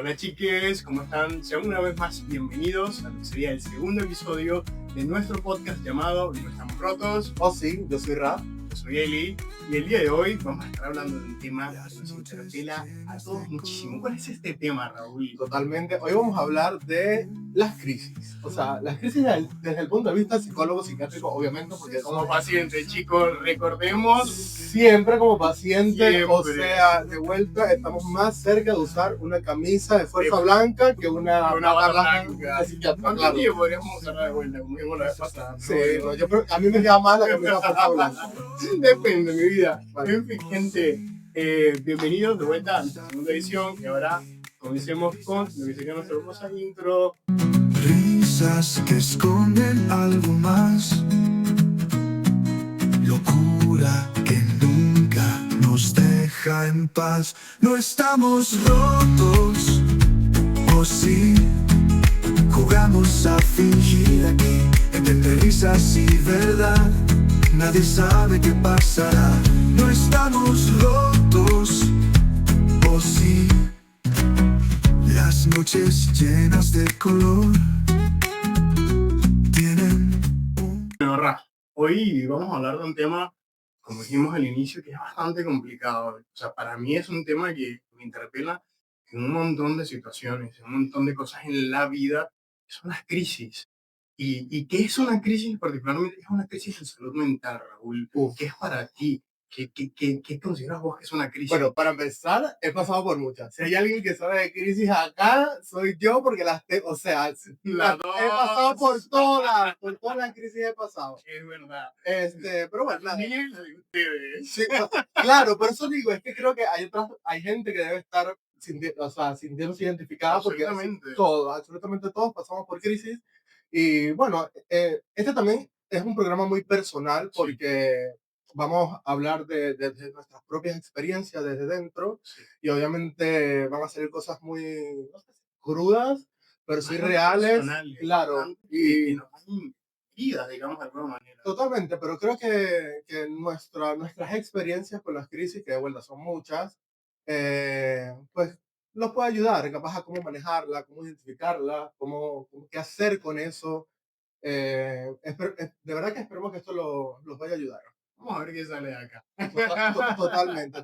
Hola chiques, ¿cómo están? Sean una vez más bienvenidos a lo que sería el segundo episodio de nuestro podcast llamado No Estamos Rotos. Oh sí, yo soy Ra. Yo soy Eli y el día de hoy vamos a estar hablando de un tema que nos interpela a todos muchísimo. ¿Cuál es este tema, Raúl? Totalmente. Hoy vamos a hablar de las crisis. O sea, las crisis desde el punto de vista psicólogo, psiquiátrico, obviamente, porque Como paciente, chicos, recordemos siempre como paciente, siempre. o sea, de vuelta, estamos más cerca de usar una camisa de fuerza blanca que una bata blanca de psiquiatra. ¿Cuánto tiempo podríamos usarla de vuelta? Como vimos la vez pasada. Sí, no, a mí me llama más la camisa de fuerza blanca. Depende, mi vida. Vale. En fin, gente, bienvenidos de vuelta a nuestra segunda edición. Y ahora comencemos con lo que sería nuestra hermosa intro. Risas que esconden algo más, locura que nunca nos deja en paz. No estamos rotos, o sí, jugamos a fingir aquí, entre risas y verdad. Nadie sabe qué pasará. No estamos rotos, o sí. Las noches llenas de color tienen un... Bueno, Ra, hoy vamos a hablar de un tema, como dijimos al inicio, que es bastante complicado. O sea, para mí es un tema que me interpela en un montón de situaciones, en un montón de cosas en la vida, que son las crisis. ¿Y qué es una crisis? Particularmente, ¿qué es una crisis de salud mental, Raúl? ¿Qué es para ti? ¿Qué consideras vos que es una crisis? Bueno, para empezar, he pasado por muchas. Si hay alguien que sabe de crisis acá, soy yo, porque o sea, he pasado por todas las crisis he pasado. Es verdad. Pero bueno, nada. También la de ustedes. Sí, claro, por eso digo, es que creo que hay gente que debe estar sintiéndose identificada, porque absolutamente todos pasamos por crisis. Y bueno, este también es un programa muy personal, porque vamos a hablar de nuestras propias experiencias desde dentro, y obviamente van a salir cosas muy, no sé, crudas, pero sí reales, claro. Y nos dan vida, digamos, de alguna manera. Totalmente, pero creo que nuestras experiencias con las crisis, que de vuelta son muchas, pues nos puede ayudar, capaz a cómo manejarla, cómo identificarla, qué hacer con eso. De verdad que esperemos que esto los vaya a ayudar. Vamos a ver qué sale de acá. Totalmente.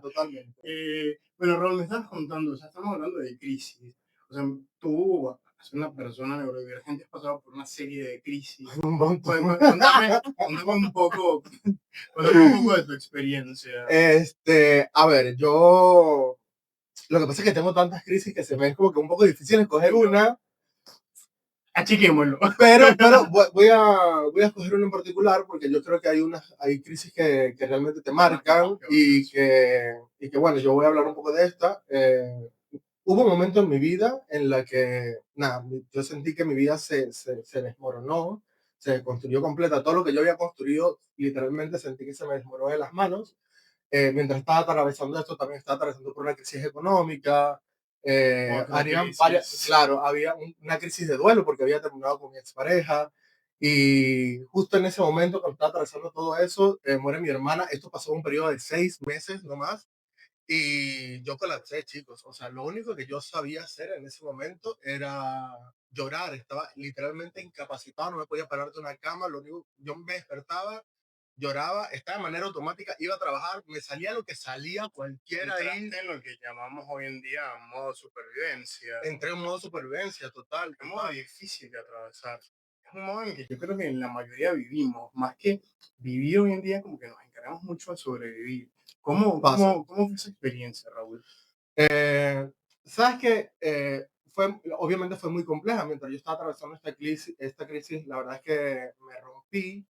Bueno, Raúl, me estabas contando, o sea, estamos hablando de crisis. O sea, tú, as una persona neurodivergente, has pasado por una serie de crisis. Contame un poco de tu experiencia. A ver, lo que pasa es que tengo tantas crisis que se me es como que un poco difícil escoger una. Achiquémoslo. Pero voy a escoger una en particular, porque yo creo que hay crisis que realmente te marcan, y que bueno, yo voy a hablar un poco de esta. Hubo un momento en mi vida en la que, nada, yo sentí que mi vida se desmoronó, se construyó completa. Todo lo que yo había construido, literalmente sentí que se me desmoronó de las manos. Mientras estaba atravesando esto, también estaba atravesando por una crisis económica. Había una crisis de duelo, porque había terminado con mi expareja. Y justo en ese momento, cuando estaba atravesando todo eso, muere mi hermana. Esto pasó en un periodo de 6 meses nomás. Y yo colapsé, chicos. O sea, lo único que yo sabía hacer en ese momento era llorar. Estaba literalmente incapacitado, no me podía parar de una cama. Yo me despertaba, lloraba, estaba de manera automática, iba a trabajar, me salía lo que salía cualquiera ahí. En lo que llamamos hoy en día modo supervivencia. Entré en modo supervivencia total. Es un modo difícil de atravesar. Es un modo en que yo creo que en la mayoría vivimos, más que vivir hoy en día, como que nos encargamos mucho de sobrevivir. ¿Cómo fue esa experiencia, Raúl? Sabes que obviamente fue muy compleja. Mientras yo estaba atravesando esta crisis, la verdad es que me rompí,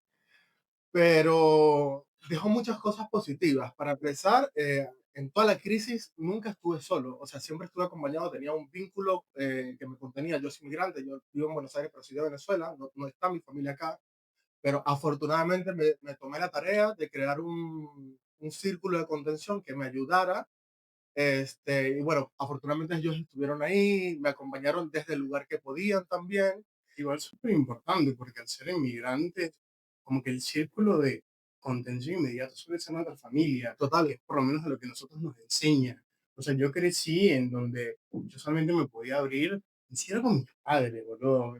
pero dejó muchas cosas positivas. Para empezar, en toda la crisis nunca estuve solo, o sea, siempre estuve acompañado, tenía un vínculo que me contenía. Yo soy migrante, yo vivo en Buenos Aires, pero soy de Venezuela, no está mi familia acá, pero afortunadamente me tomé la tarea de crear un círculo de contención que me ayudara. Y bueno, afortunadamente ellos estuvieron ahí, me acompañaron desde el lugar que podían también. Igual es súper importante, porque al ser inmigrante, como que el círculo de contención inmediato suele ser nuestra familia. Total. Que es por lo menos de lo que nosotros nos enseña. O sea, yo crecí en donde yo solamente me podía abrir, ni siquiera con mis padres, boludo,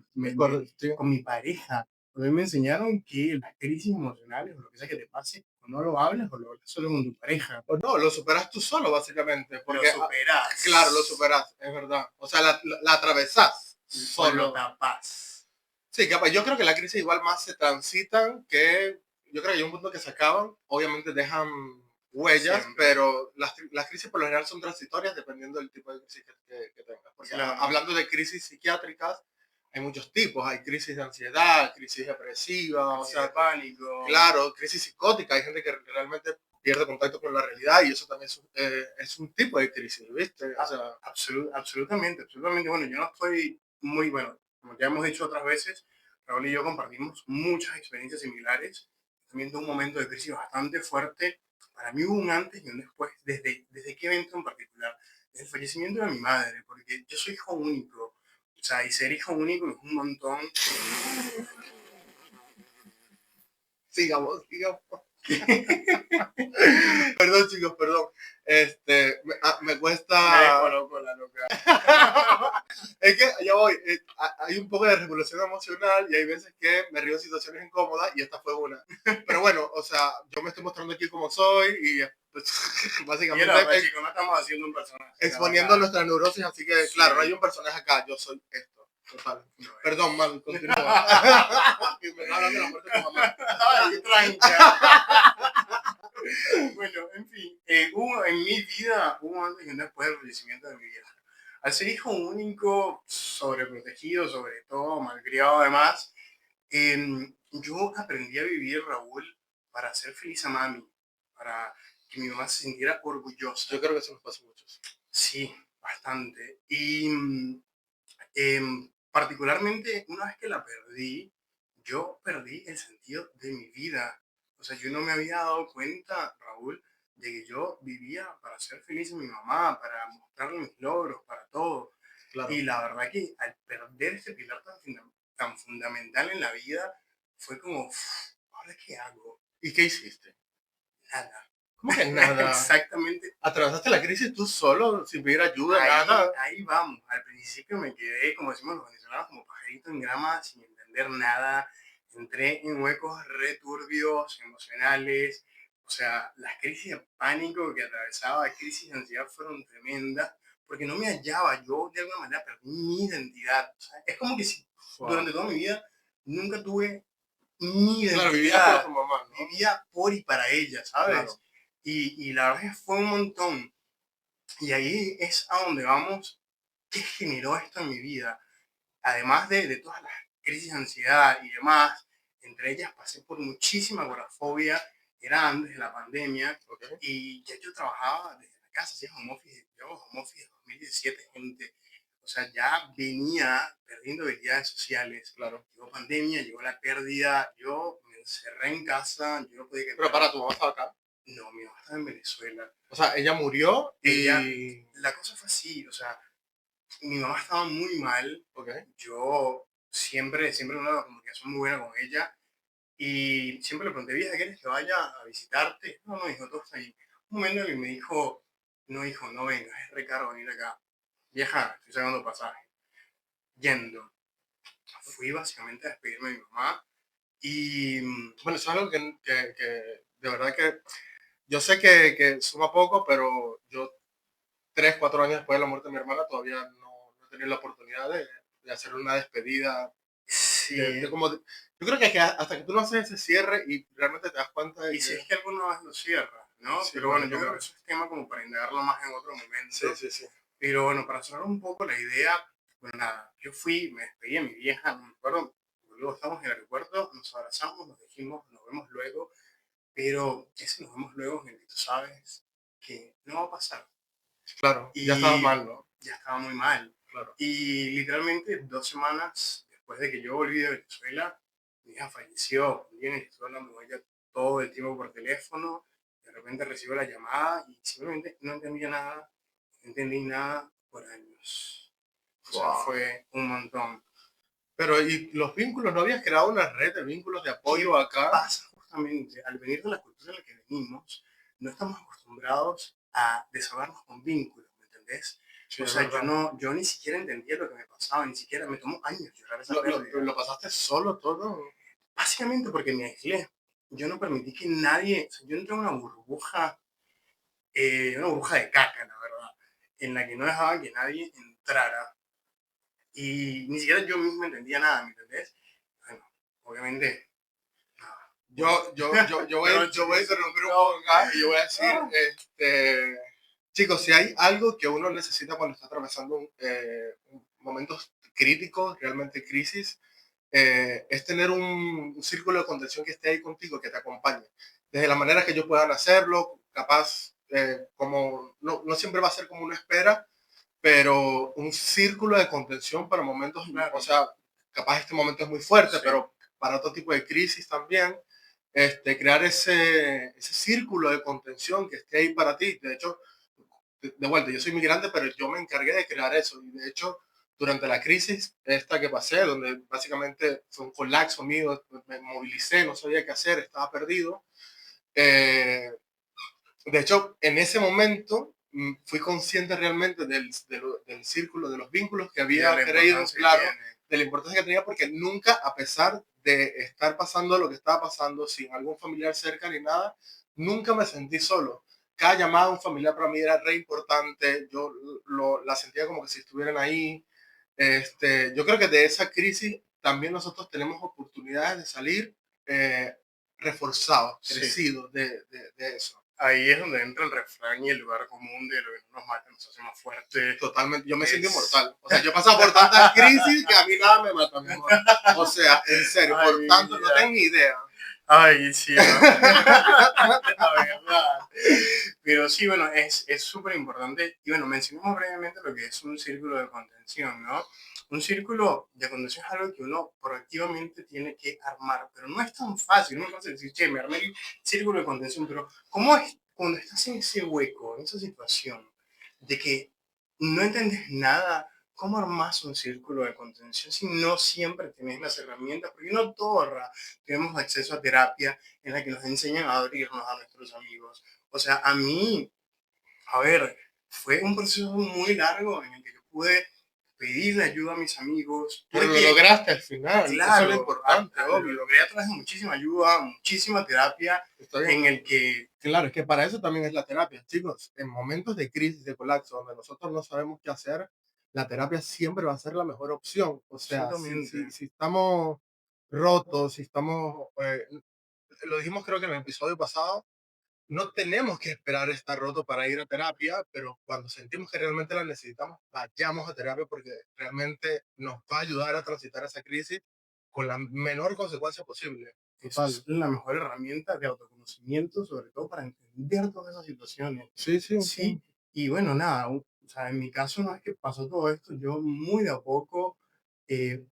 Sí. con mi pareja. A mí me enseñaron que las crisis emocionales o lo que sea que te pase, o no lo hablas o lo hablas solo con tu pareja. O no, lo superas tú solo, básicamente. Lo Porque, superas. claro, lo superas, es verdad. O sea, la atravesás O lo solo. tapas. Sí, capaz. Yo creo que las crisis igual más se transitan que. Yo creo que hay un punto que se acaban. Obviamente dejan huellas, Siempre. pero las crisis por lo general son transitorias dependiendo del tipo de crisis que tengas. Porque Claro. hablando de crisis psiquiátricas, hay muchos tipos. Hay crisis de ansiedad, crisis depresiva, o Crisis de sea, pánico. claro, crisis psicótica. Hay gente que realmente pierde contacto con la realidad y eso también es un tipo de crisis, ¿viste? O sea, Absolutamente, absolutamente. Bueno, yo no estoy muy, bueno, como ya hemos dicho otras veces, Raúl y yo compartimos muchas experiencias similares. También tuve un momento de crisis bastante fuerte. Para mí hubo un antes y un después, desde qué evento en particular, desde el fallecimiento de mi madre, porque yo soy hijo único. O sea, y ser hijo único es un montón. sigamos. Perdón, chicos, perdón. Me cuesta. Me dejó loco la loca. Es que ya voy. Hay un poco de regulación emocional y hay veces que me río en situaciones incómodas y esta fue una. Pero bueno, o sea, yo me estoy mostrando aquí como soy y pues, básicamente Mira, pues, chicos, no estamos haciendo un personaje. exponiendo nuestras neurosis, así que Sí. claro, no hay un personaje acá, yo soy esto. Total. No, Perdón, man, continúa. Me está hablando de la muerte de tu mamá. Ay, tranca. Bueno, en fin, en mi vida hubo antes y un después del fallecimiento de mi vieja. Al ser hijo único, sobreprotegido, sobre todo, malcriado además, yo aprendí a vivir, Raúl, para hacer feliz a mami, para que mi mamá se sintiera orgullosa. Yo creo que eso nos pasa a muchos. Sí, bastante. Y particularmente una vez que la perdí, yo perdí el sentido de mi vida. O sea, yo no me había dado cuenta, Raúl, de que yo vivía para ser feliz a mi mamá, para mostrarle mis logros, para todo. Claro. Y la verdad que al perder ese pilar tan fundamental en la vida, fue como, "Uf, ¿ahora qué hago?". ¿Y qué hiciste? Nada. ¿Cómo que nada? Exactamente. ¿Atravesaste la crisis tú solo, sin pedir ayuda, Ahí, nada? ahí vamos. Al principio me quedé, como decimos los venezolanos, como pajarito en grama, sin entender nada. Entré en huecos returbios, emocionales. O sea, las crisis de pánico que atravesaba, crisis de ansiedad fueron tremendas, porque no me hallaba. Yo de alguna manera perdí mi identidad. O sea, es como que si durante toda mi vida nunca tuve mi identidad. Claro, vivía por tu mamá, ¿no? Vivía por y para ella, ¿sabes? Claro. Y la verdad es que fue un montón. Y ahí es a donde vamos. ¿Qué generó esto en mi vida? Además de todas las crisis de ansiedad y demás, entre ellas pasé por muchísima agorafobia, era antes de la pandemia, Okay. y ya yo trabajaba desde la casa, hacía home office, yo hago home office de 2017, gente. O sea, ya venía perdiendo habilidades sociales. Claro. Llegó pandemia, llegó la pérdida, yo me encerré en casa, yo no podía quedar. Pero para, tu mamá estaba acá. No, mi mamá estaba en Venezuela. O sea, ella murió y... La cosa fue así, o sea, mi mamá estaba muy mal. Okay. Yo siempre una comunicación muy buena con ella y siempre le pregunté, vieja, ¿quieres que vaya a visitarte? No, no, hijo, todo está ahí. Un momento en el que me dijo, no, hijo, no vengas, es re caro venir acá. Vieja, estoy sacando pasaje. Yendo. Fui básicamente a despedirme de mi mamá y... Bueno, eso es algo que de verdad que yo sé que suma poco, pero yo 3, 4 años después de la muerte de mi hermana todavía no he tenido la oportunidad de hacer una despedida. Sí. Yo creo que hasta que tú no haces ese cierre y realmente te das cuenta de y si es que alguna vez lo cierra, ¿no? Sí, pero bueno, yo no. creo que eso es tema como para indagarlo más en otro momento. Sí. Pero bueno, para cerrar un poco la idea, bueno, nada, yo fui, me despedí a mi vieja, no me acuerdo, luego estamos en el aeropuerto, nos abrazamos, nos dijimos, nos vemos luego, pero ese nos vemos luego en el que tú sabes que no va a pasar. Claro, Y ya estaba mal, ¿no? Ya estaba muy mal. Claro. Y literalmente 2 semanas después de que yo volví de Venezuela, mi hija falleció. Un día en el que estuve hablando con ella todo el tiempo por teléfono, de repente recibo la llamada y simplemente no entendía nada, no entendí nada por años. O sea, fue un montón. Pero, ¿y los vínculos? ¿No habías creado una red de vínculos de apoyo acá? Pasa justamente, al venir de la cultura en la que venimos, no estamos acostumbrados a desahogarnos con vínculos, ¿me entendés? Sí, O es sea, verdad. yo ni siquiera entendía lo que me pasaba, ni siquiera me tomó años llorar esa ¿Lo, pérdida. lo pasaste solo todo? Básicamente porque me aislé. Yo no permití que nadie, o sea, yo entré en una burbuja de caca, la verdad, en la que no dejaba que nadie entrara y ni siquiera yo mismo entendía nada, ¿me entendés? Bueno, obviamente, nada. Yo voy a interrumpir un poco acá y yo voy a decir, chicos, si hay algo que uno necesita cuando está atravesando momentos críticos, realmente crisis, es tener un círculo de contención que esté ahí contigo, que te acompañe. Desde la manera que ellos puedan hacerlo, capaz, como no siempre va a ser como una espera, pero un círculo de contención para momentos, Claro. o sea, capaz este momento es muy fuerte, Sí. pero para otro tipo de crisis también, crear ese círculo de contención que esté ahí para ti. De hecho, de vuelta, yo soy migrante, pero yo me encargué de crear eso. Y de hecho, durante la crisis esta que pasé, donde básicamente fue un colapso mío, me movilicé, no sabía qué hacer, estaba perdido. eh, de hecho, en ese momento fui consciente realmente del círculo, de los vínculos que Y de había la creído, importancia que claro, tiene. de la importancia que tenía, porque nunca, a pesar de estar pasando lo que estaba pasando, sin algún familiar cerca ni nada, nunca me sentí solo. Cada llamada de un familiar para mí era re importante, yo la sentía como que si estuvieran ahí. Yo creo que de esa crisis también nosotros tenemos oportunidades de salir reforzados, Sí. crecidos de eso. Ahí es donde entra el refrán y el lugar común de lo que no nos mata nos hace más fuertes. Totalmente, yo me siento Es- inmortal. O sea, yo he pasado por tantas crisis que a mí nada me mata, mi amor. O sea, en serio, Ay, por tanto, no ya. tengo ni idea. Ay, sí, ¿no? La verdad. Pero sí, bueno, es súper importante. Y bueno, mencionamos brevemente lo que es un círculo de contención, ¿no? Un círculo de contención es algo que uno proactivamente tiene que armar, pero no es tan fácil. No es fácil decir, che, me armé el círculo de contención, pero ¿cómo es cuando estás en ese hueco, en esa situación de que no entiendes nada? ¿Cómo armas un círculo de contención si no siempre tienes las herramientas? Porque no todos tenemos acceso a terapia en la que nos enseñan a abrirnos a nuestros amigos. O sea, a mí, a ver, fue un proceso muy largo en el que yo pude pedirle ayuda a mis amigos. Pero lo Porque, lograste al final. Eso es lo claro, importante, lo obvio. logré a través de muchísima ayuda, muchísima terapia, Está bien. en el que, Claro, es que para eso también es la terapia, chicos. En momentos de crisis, de colapso, donde nosotros no sabemos qué hacer, la terapia siempre va a ser la mejor opción. O sea, absolutamente, si estamos rotos, si estamos, lo dijimos creo que en el episodio pasado, no tenemos que esperar estar roto para ir a terapia, pero cuando sentimos que realmente la necesitamos, vayamos a terapia porque realmente nos va a ayudar a transitar esa crisis con la menor consecuencia posible. eso Total. es la mejor herramienta de autoconocimiento, sobre todo para entender todas esas situaciones. Sí, sí, Sí, y bueno, nada, o sea, en mi caso no es que pasó todo esto, yo muy de a poco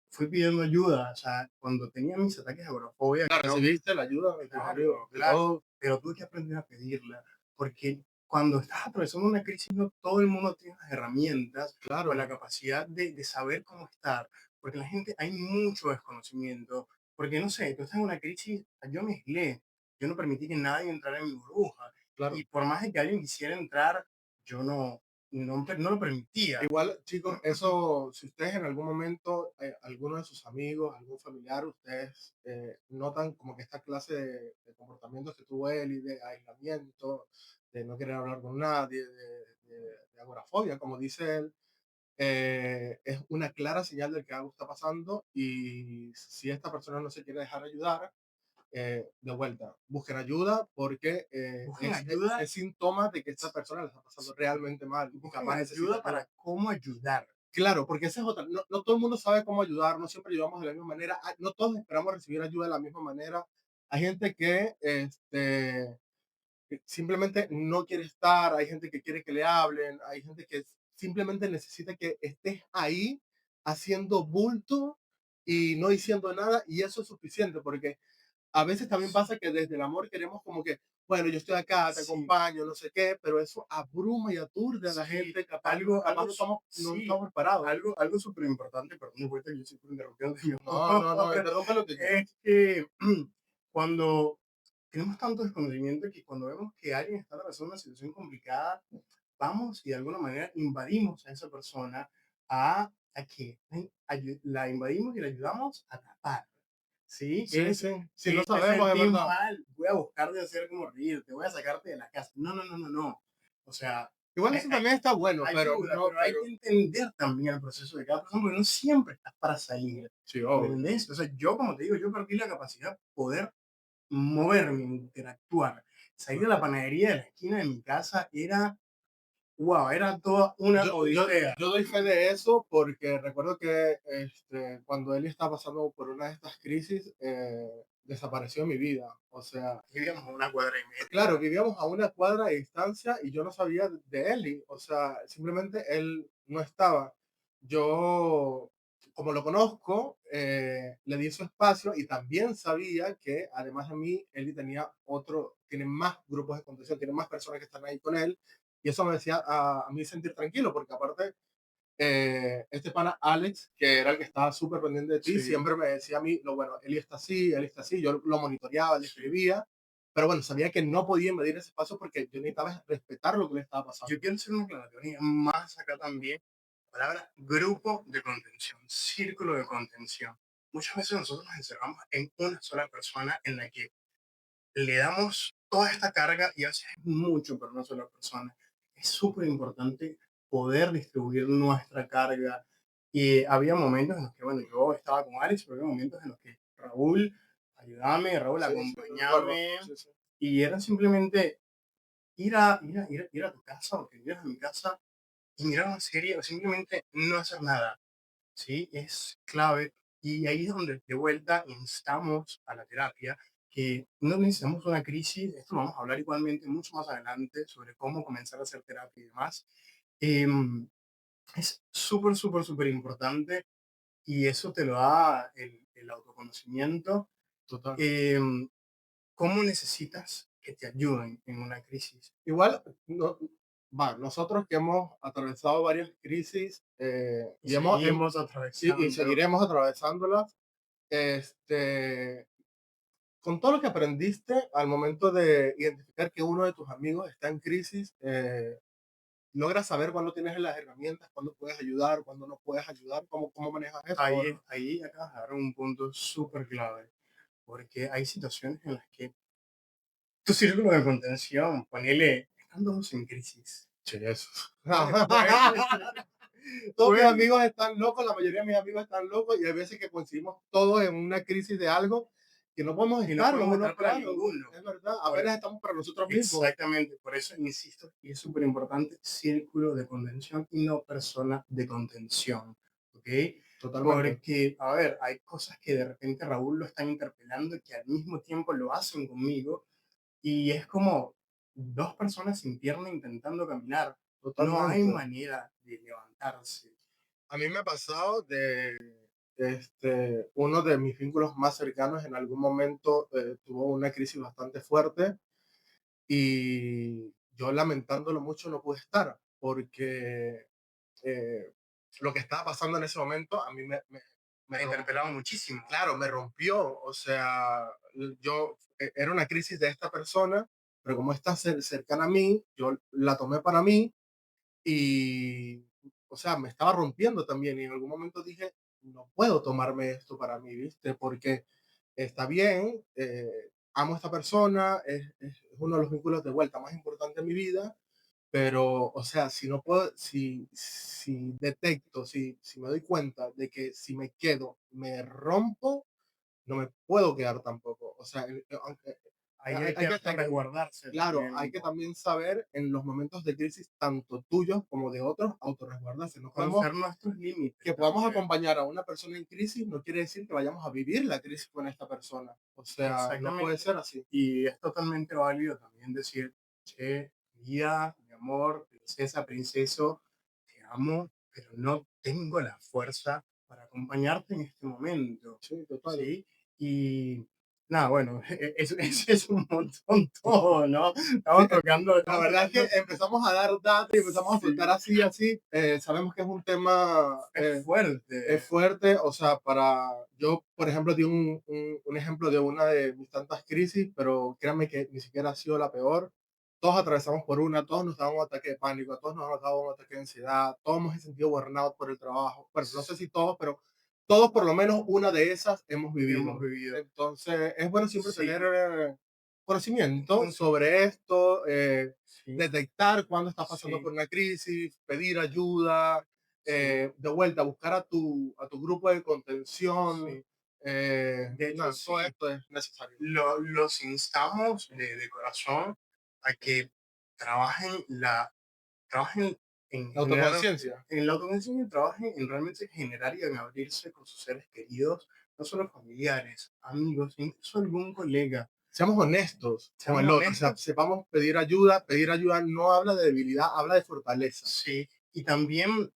fui pidiendo ayuda, o sea, cuando tenía mis ataques de agorafobia, claro, creo, recibiste la ayuda de tus amigos, claro, de claro, todo. pero tuve que aprender a pedirla, porque cuando estás atravesando una crisis, no todo el mundo tiene las herramientas o la Claro, capacidad de saber cómo estar, porque la gente, hay mucho desconocimiento, porque no sé, tú estás en una crisis, yo me aislé, yo no permití que nadie entrara en mi burbuja, claro. y por más de que alguien quisiera entrar, yo no lo permitía. Igual, chicos, eso, si ustedes en algún momento, alguno de sus amigos, algún familiar, ustedes notan como que esta clase de comportamientos que tuvo él y de aislamiento, de no querer hablar con nadie, de agorafobia, como dice él, es una clara señal de que algo está pasando y si esta persona no se quiere dejar ayudar, de vuelta, busquen ayuda porque Busquen ayuda, es síntoma de que esta persona le está pasando realmente mal y busquen capaz necesita ayuda ayuda. para cómo ayudar. Claro, porque esa es otra. No todo el mundo sabe cómo ayudar, no siempre ayudamos de la misma manera. No todos esperamos recibir ayuda de la misma manera. Hay gente que simplemente no quiere estar, hay gente que quiere que le hablen, hay gente que simplemente necesita que estés ahí haciendo bulto y no diciendo nada y eso es suficiente porque a veces también pasa que desde el amor queremos como que, bueno, yo estoy acá, te Sí, acompaño, no sé qué, pero eso abruma y aturde a la sí, gente, capaz, algo, no sí, estamos preparados. algo súper importante, perdón, de vuelta, yo siempre interrumpiendo, No, no, no, interrumpe lo que quieras. es que cuando tenemos tanto desconocimiento que cuando vemos que alguien está atravesando una situación complicada, vamos y de alguna manera invadimos a esa persona a que la invadimos y la ayudamos a tapar. ¿Sí? Sí, sí. Si no Me sabemos, es sentí verdad. mal, voy a buscar de hacer como río, te voy a sacarte de la casa. No, no, no, no, no. O sea, Igual hay, eso también está bueno, pero ayuda, no, pero hay pero que entender también el proceso de cada persona, porque no siempre estás para salir. sí, ¿Me obvio. entendés? O sea, yo, como te digo, yo perdí la capacidad de poder moverme, interactuar. Salir a la panadería de la esquina de mi casa era, wow, era toda una odisea. Yo doy fe de eso porque recuerdo que cuando Eli estaba pasando por una de estas crisis, desapareció en mi vida. O sea, Vivíamos a una cuadra y media. claro, vivíamos a una cuadra de distancia y yo no sabía de Eli. O sea, simplemente él no estaba. Yo, como lo conozco, le di su espacio y también sabía que además de mí, Eli tenía tiene más grupos de contención, tiene más personas que están ahí con él. Y eso me decía a mí sentir tranquilo, porque aparte, este pana Alex, que era el que estaba súper pendiente de ti, Sí. siempre me decía a mí, lo bueno, él está así, yo lo monitoreaba, le escribía, pero bueno, sabía que no podía invadir ese espacio porque yo necesitaba respetar lo que le estaba pasando. Yo quiero hacer una aclaratoria más acá también. Palabra grupo de contención, círculo de contención. Muchas veces nosotros nos encerramos en una sola persona en la que le damos toda esta carga y a veces es mucho para una sola persona. Es súper importante poder distribuir nuestra carga. Y había momentos en los que, bueno, yo estaba con Alex, pero había momentos en los que Raúl, ayúdame, Raúl, Sí, sí, yo recuerdo. acompáñame. Sí, sí. Y era simplemente ir a tu casa o que vinieras a mi casa y mirar una serie o simplemente no hacer nada. ¿Sí? Es clave. Y ahí es donde de vuelta instamos a la terapia, que no necesitamos una crisis, esto lo vamos a hablar igualmente mucho más adelante sobre cómo comenzar a hacer terapia y demás. Em, es súper, súper, súper importante y eso te lo da el autoconocimiento. Total. Em, ¿Cómo necesitas que te ayuden en una crisis? Igual, nosotros que hemos atravesado varias crisis Y seguimos y atravesando. seguiremos atravesándolas, este, con todo lo que aprendiste al momento de identificar que uno de tus amigos está en crisis, logras saber cuándo tienes las herramientas, cuándo puedes ayudar, cuándo no puedes ayudar, cómo manejas eso. Ahí acabas de dar un punto súper clave, porque hay situaciones en las que tu círculo de contención, ponele, están todos en crisis. Sí, eso. Todos mis Puede- amigos están locos, la mayoría de mis amigos están locos y hay veces que coincidimos todos en una crisis de algo que no podemos y no estar los podemos unos estar para para los otros. ninguno. Es verdad, Por- apenas estamos para nosotros mismos. exactamente, por eso insisto, y es súper importante, círculo de contención y no persona de contención. ¿Ok? Totalmente. Porque, a ver, hay cosas que de repente Raúl lo están interpelando y que al mismo tiempo lo hacen conmigo. Y es como dos personas sin pierna intentando caminar. No hay Totalmente. manera de levantarse. A mí me ha pasado de uno de mis vínculos más cercanos en algún momento tuvo una crisis bastante fuerte y yo lamentándolo mucho no pude estar porque eh, lo que estaba pasando en ese momento a mí Me ha interpelado muchísimo. claro, me rompió. O sea, era una crisis de esta persona, pero como está cercana a mí, yo la tomé para mí y, o sea, me estaba rompiendo también. Y en algún momento dije, no puedo tomarme esto para mí, ¿viste? Porque está bien, amo a esta persona, es uno de los vínculos de vuelta más importantes de mi vida, pero, o sea, si no puedo, si detecto, si me doy cuenta de que si me quedo, me rompo, no me puedo quedar tampoco. O sea, aunque Ahí hay que resguardarse claro, también hay un que poco. también saber en los momentos de crisis, tanto tuyos como de otros, autorresguardarse. No podemos, Conocer nuestros límites que podamos también. acompañar a una persona en crisis no quiere decir que vayamos a vivir la crisis con esta persona. O sea, no puede Exactamente. ser así. Y es totalmente válido también decir, che, vida, mi amor, princesa, princeso, te amo, pero no tengo la fuerza para acompañarte en este momento. Sí, total. ¿Sí? Y Nada, bueno, es un montón todo, ¿no? Sí, Estamos tocando, la verdad es que empezamos a dar datos y empezamos a soltar sí, así, así. Sabemos que es un tema es es fuerte. fuerte, o sea, yo, por ejemplo, di un ejemplo de una de mis tantas crisis, pero créanme que ni siquiera ha sido la peor. Todos atravesamos por una, todos nos daba un ataque de pánico, todos nos ha dado un ataque de ansiedad, todos hemos sentido burnout por el trabajo. Bueno, no sé si todos, pero todos por lo menos una de esas hemos Hemos vivido. vivido. Entonces, es bueno siempre Sí, tener conocimiento con su- sobre esto, sí, detectar cuando estás pasando sí, por una crisis, pedir ayuda, sí, de vuelta, buscar a tu grupo de contención. sí. De hecho, Nada, todo sí, esto es necesario. los instamos de corazón a que trabajen trabajen en La generar, autoconciencia. en la autoconciencia, trabajen en realmente generar y en abrirse con sus seres queridos, no solo familiares, amigos, incluso algún colega. Seamos honestos con Seamos el otro, o sea, honestos, sepamos pedir ayuda. Pedir ayuda no habla de debilidad, habla de fortaleza. sí, y también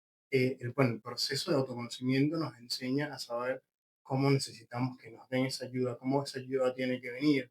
bueno, el proceso de autoconocimiento nos enseña a saber cómo necesitamos que nos den esa ayuda, cómo esa ayuda tiene que venir.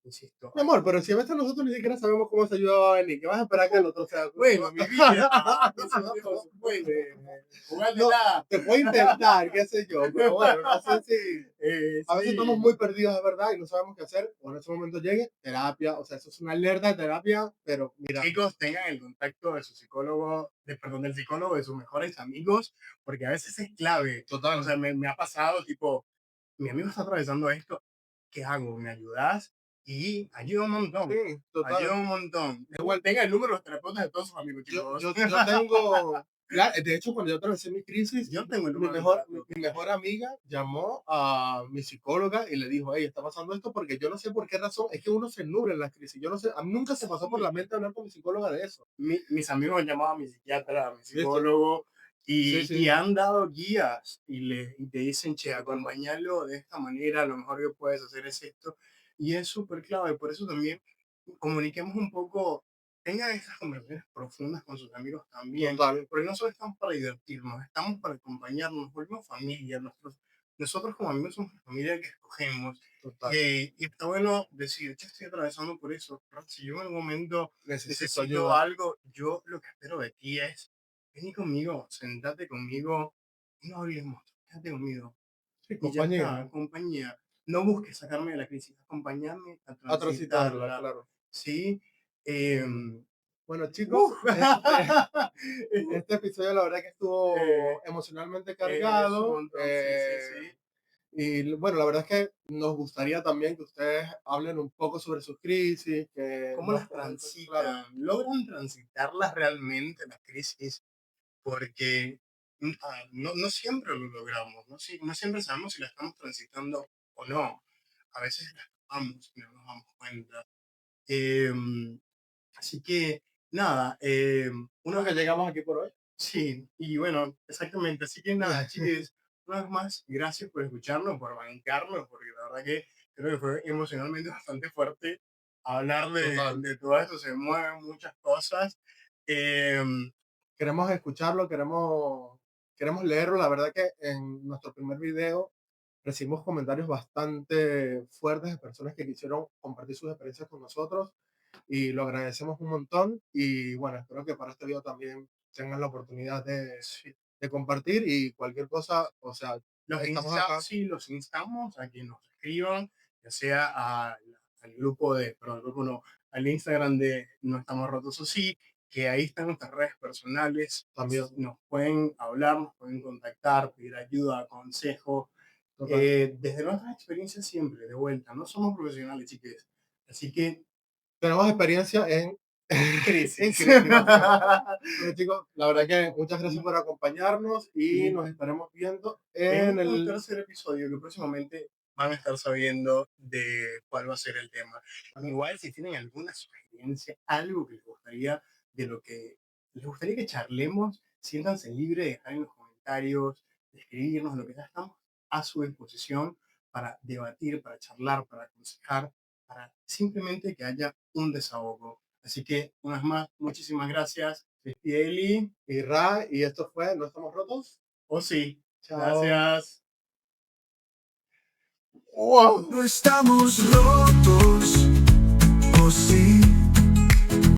Insisto, Mi amor, pero si a veces nosotros ni siquiera sabemos cómo esa ayuda va a venir, ¿qué vas a esperar que el otro sea? bueno, mi vida, por supuesto, No, jugátela. se puede intentar, qué sé yo, pero bueno, no sé si. A veces estamos Sí, muy perdidos, de verdad, y no sabemos qué hacer. Cuando ese momento llegue, terapia, o sea, eso es una alerta de terapia, pero mira, chicos, tengan el contacto de su psicólogo, perdón, del psicólogo de sus mejores amigos, porque a veces es clave. O total, sea, me ha pasado, tipo, mi amigo está atravesando esto, ¿qué hago? ¿Me ayudas? Y ayuda un montón, sí, ayuda total. un montón. Igual, Tenga el número de los terapeutas de todos sus amigos, chicos. yo tengo, de hecho, cuando yo atravesé mi crisis, Yo tengo el mi número del mejor, mi, terapeuta. mi mejor amiga llamó a mi psicóloga y le dijo, hey, está pasando esto porque yo no sé por qué razón, es que uno se nubla en las crisis. Yo no sé, a mí nunca se pasó por la mente hablar con mi psicóloga de eso. Mis amigos han llamado a mi psiquiatra, a mi ¿Viste? psicólogo, Sí, y sí, han dado guías y te dicen, che, totalmente. acompáñalo de esta manera, lo mejor que puedes hacer es esto. Y es súper clave, por eso también comuniquemos un poco, tengan estas conversaciones profundas con sus amigos también, Total. porque no solo estamos para divertirnos, estamos para acompañarnos, nos volvemos familia, nosotros como amigos somos la familia que escogemos. Total. Y está bueno decir, yo estoy atravesando por eso, pero si yo en algún momento Necesito necesito ayuda. algo, yo lo que espero de ti es, vení conmigo, sentate conmigo, y no hablemos, quédate conmigo. Sí, Y ya compañía. está, compañía. No busques sacarme de la crisis, acompañarme a A transitarla, transitarla, claro. ¿sí? Bueno, chicos, Uf. este episodio la verdad que Eh, estuvo emocionalmente es un cargado. montón, sí, sí, sí. Y bueno, la verdad es que nos gustaría también que ustedes hablen un poco sobre sus crisis, que ¿Cómo nos las comenten, claro, transitan? ¿Logran transitarlas realmente las crisis? Porque no siempre lo logramos, no siempre sabemos si la estamos transitando o no. A veces la escapamos y no nos damos cuenta. Em, Así que, nada, creo que llegamos aquí por hoy. sí, y bueno, exactamente. Así que nada, chicos, una vez más, gracias por escucharnos, por bancarnos, porque la verdad que creo que fue emocionalmente bastante fuerte hablar Total. de todo esto, se mueven muchas cosas. Em, Queremos escucharlo, queremos leerlo. La verdad que en nuestro primer video recibimos comentarios bastante fuertes de personas que quisieron compartir sus experiencias con nosotros y lo agradecemos un montón. Y bueno, espero que para este video también tengan la oportunidad sí, de compartir y cualquier cosa, o sea, estamos acá. sí, los instamos a que nos escriban, ya sea al grupo perdón, al grupo no, al Instagram de No Estamos Rotos o Sí, que ahí están nuestras redes personales, También, nos pueden hablar, nos pueden contactar, pedir ayuda, consejo, total. desde nuestras experiencias siempre, de vuelta, no somos profesionales, chiques, así que Tenemos experiencia en crisis. crisis, básicamente. Bueno, chicos, la verdad que muchas gracias por acompañarnos y Y nos estaremos viendo en en un el. tercer episodio que próximamente van a estar sabiendo de cuál va a ser el tema. Igual si tienen alguna sugerencia, algo que les gustaría, de lo que les gustaría que charlemos, siéntanse libres de dejar en los comentarios, de escribirnos lo que ya estamos a su disposición para debatir, para charlar, para aconsejar, para simplemente que haya un desahogo. Así que, una vez más, muchísimas gracias. Soy Eli. Y Ra, y esto fue No Estamos Rotos. O sí. Chao. Gracias. Wow. No estamos rotos, oh sí.